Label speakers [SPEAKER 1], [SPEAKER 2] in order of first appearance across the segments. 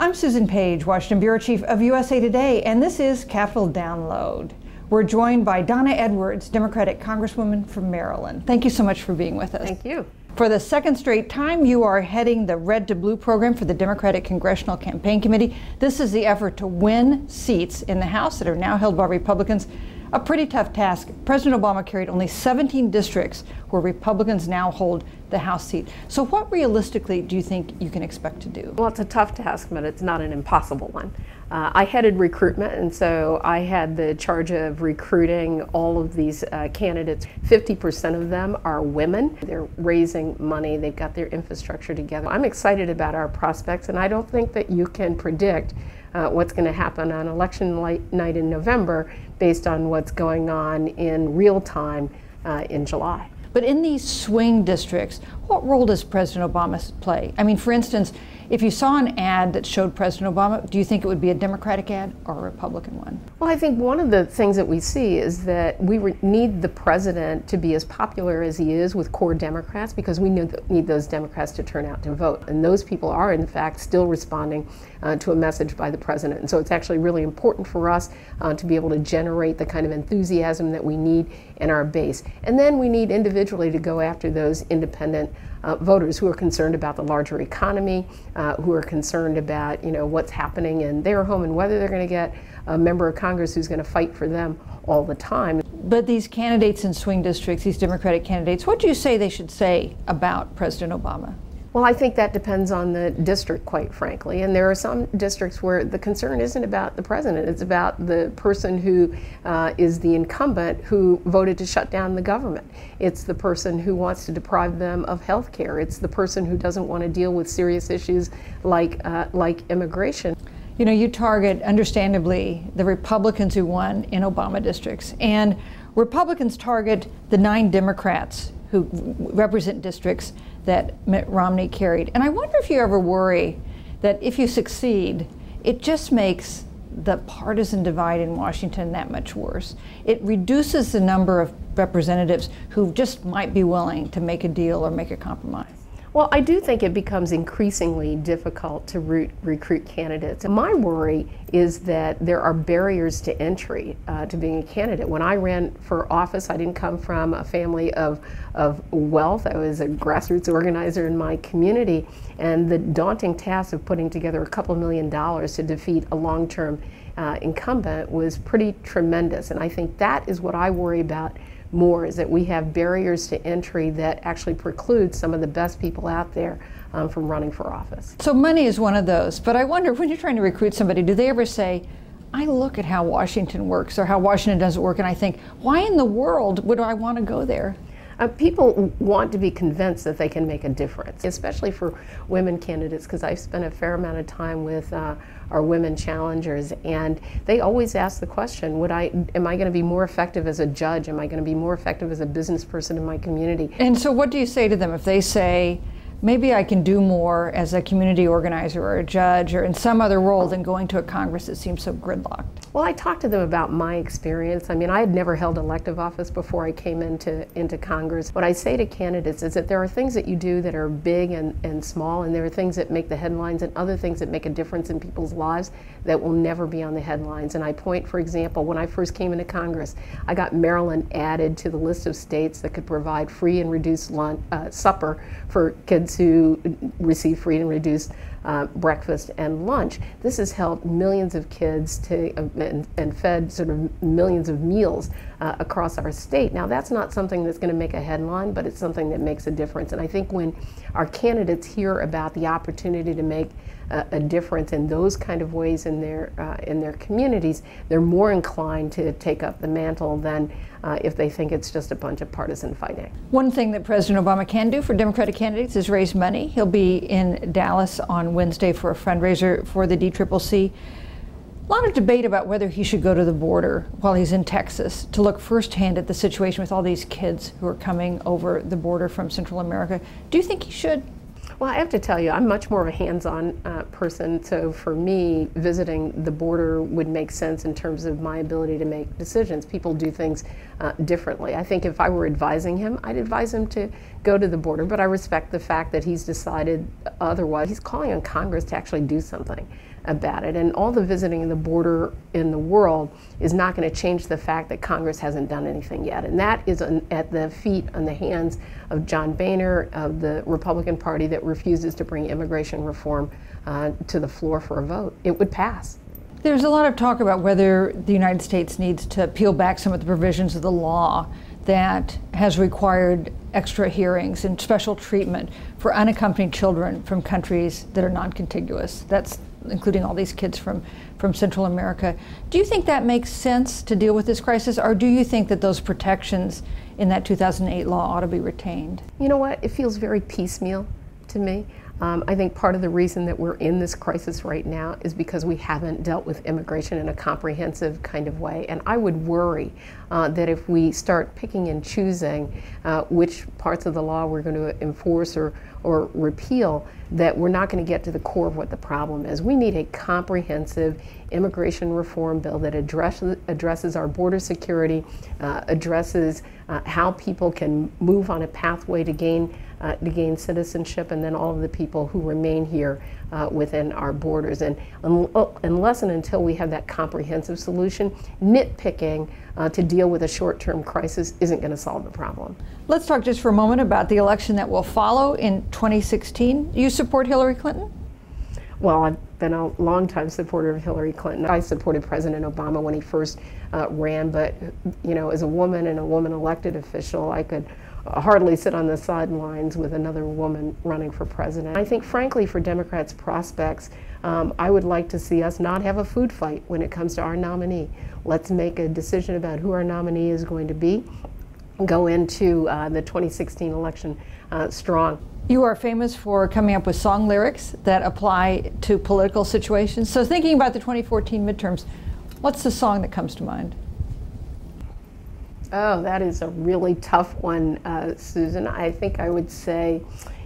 [SPEAKER 1] I'm Susan Page, Washington Bureau Chief of USA Today, and this is Capitol Download. We're joined by Donna Edwards, Democratic Congresswoman from Maryland. Thank you so much for being with us.
[SPEAKER 2] Thank you.
[SPEAKER 1] For the second straight time, you are heading the Red to Blue program for the Democratic Congressional Campaign Committee. This is the effort to win seats in the House that are now held by Republicans. A pretty tough task. President Obama carried only 17 districts where Republicans now hold the House seat. So what realistically do you think you can expect to do?
[SPEAKER 2] Well, it's a tough task, but it's not an impossible one. I headed recruitment, and so I had the charge of recruiting all of these candidates. 50% of them are women. They're raising money. They've got their infrastructure together. I'm excited about our prospects, and I don't think that you can predict what's going to happen on election night in November based on what's going on in real time in July.
[SPEAKER 1] But in these swing districts, what role does President Obama play? I mean, for instance, if you saw an ad that showed President Obama, do you think it would be a Democratic ad or a Republican one?
[SPEAKER 2] Well, I think one of the things that we see is that we need the president to be as popular as he is with core Democrats, because we need those Democrats to turn out to vote. And those people are, in fact, still responding to a message by the president. And so it's actually really important for us to be able to generate the kind of enthusiasm that we need in our base. And then we need individually to go after those independent voters who are concerned about the larger economy, who are concerned about what's happening in their home and whether they're going to get a member of Congress who's going to fight for them all the time.
[SPEAKER 1] But these candidates in swing districts, these Democratic candidates, what do you say they should say about President Obama?
[SPEAKER 2] Well, I think that depends on the district, quite frankly. And there are some districts where the concern isn't about the president. It's about the person who is the incumbent who voted to shut down the government. It's the person who wants to deprive them of health care. It's the person who doesn't want to deal with serious issues like immigration.
[SPEAKER 1] You know, you target, understandably, the Republicans who won in Obama districts. And Republicans target the 9 Democrats who represent districts that Mitt Romney carried. And I wonder if you ever worry that if you succeed, it just makes the partisan divide in Washington that much worse. It reduces the number of representatives who just might be willing to make a deal or make a compromise.
[SPEAKER 2] Well, I do think it becomes increasingly difficult to recruit candidates. And my worry is that there are barriers to entry to being a candidate. When I ran for office, I didn't come from a family of wealth. I was a grassroots organizer in my community, and the daunting task of putting together a couple $1 million to defeat a long-term incumbent was pretty tremendous. And I think that is what I worry about more, is that we have barriers to entry that actually preclude some of the best people out there from running for office.
[SPEAKER 1] So money is one of those, but I wonder, when you're trying to recruit somebody, do they ever say, I look at how Washington works or how Washington doesn't work, and I think, why in the world would I want to go there?
[SPEAKER 2] People want to be convinced that they can make a difference, especially for women candidates, because I've spent a fair amount of time with our women challengers, and they always ask the question, am I going to be more effective as a judge? Am I going to be more effective as a business person in my community?
[SPEAKER 1] And so what do you say to them if they say, maybe I can do more as a community organizer or a judge or in some other role than going to a Congress that seems so gridlocked?
[SPEAKER 2] Well, I talked to them about my experience. I mean, I had never held elective office before I came into Congress. What I say to candidates is that there are things that you do that are big and small, and there are things that make the headlines and other things that make a difference in people's lives that will never be on the headlines. And I point, for example, when I first came into Congress, I got Maryland added to the list of states that could provide free and reduced supper for kids who receive free and reduced breakfast and lunch. This has helped millions of kids and fed sort of millions of meals across our state. Now, that's not something that's going to make a headline, but it's something that makes a difference. And I think when our candidates hear about the opportunity to make a difference in those kind of ways in their communities, they're more inclined to take up the mantle than if they think it's just a bunch of partisan fighting.
[SPEAKER 1] One thing that President Obama can do for Democratic candidates is raise money. He'll be in Dallas on Wednesday for a fundraiser for the DCCC. A lot of debate about whether he should go to the border while he's in Texas to look firsthand at the situation with all these kids who are coming over the border from Central America. Do you think he should?
[SPEAKER 2] Well, I have to tell you, I'm much more of a hands-on person, so for me, visiting the border would make sense in terms of my ability to make decisions. People do things differently. I think if I were advising him, I'd advise him to go to the border, but I respect the fact that he's decided otherwise. He's calling on Congress to actually do something. about it. And all the visiting of the border in the world is not going to change the fact that Congress hasn't done anything yet. And that is at the feet and the hands of John Boehner, of the Republican Party that refuses to bring immigration reform to the floor for a vote. It would pass.
[SPEAKER 1] There's a lot of talk about whether the United States needs to peel back some of the provisions of the law that has required extra hearings and special treatment for unaccompanied children from countries that are non-contiguous. That's including all these kids from Central America. Do you think that makes sense to deal with this crisis, or do you think that those protections in that 2008 law ought to be retained?
[SPEAKER 2] You know what? It feels very piecemeal to me. I think part of the reason that we're in this crisis right now is because we haven't dealt with immigration in a comprehensive kind of way. And I would worry that if we start picking and choosing which parts of the law we're going to enforce or repeal, that we're not going to get to the core of what the problem is. We need a comprehensive immigration reform bill that addresses our border security, addresses how people can move on a pathway to gain citizenship, and then all of the people who remain here within our borders. And unless and until we have that comprehensive solution, nitpicking to deal with a short-term crisis isn't going to solve the problem.
[SPEAKER 1] Let's talk just for a moment about the election that will follow in 2016. Do you support Hillary Clinton?
[SPEAKER 2] Well, I've been a longtime supporter of Hillary Clinton. I supported President Obama when he first ran, but you know, as a woman and a woman elected official, I could hardly sit on the sidelines with another woman running for president. I think, frankly, for Democrats' prospects, I would like to see us not have a food fight when it comes to our nominee. Let's make a decision about who our nominee is going to be, go into the 2016 election strong.
[SPEAKER 1] You are famous for coming up with song lyrics that apply to political situations. So thinking about the 2014 midterms, what's the song that comes to mind?
[SPEAKER 2] Oh, that is a really tough one, Susan. I think I would say,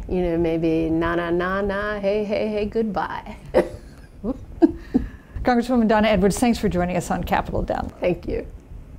[SPEAKER 2] you know, maybe na na na na, hey hey hey, goodbye.
[SPEAKER 1] Congresswoman Donna Edwards, thanks for joining us on Capitol Down.
[SPEAKER 2] Thank you.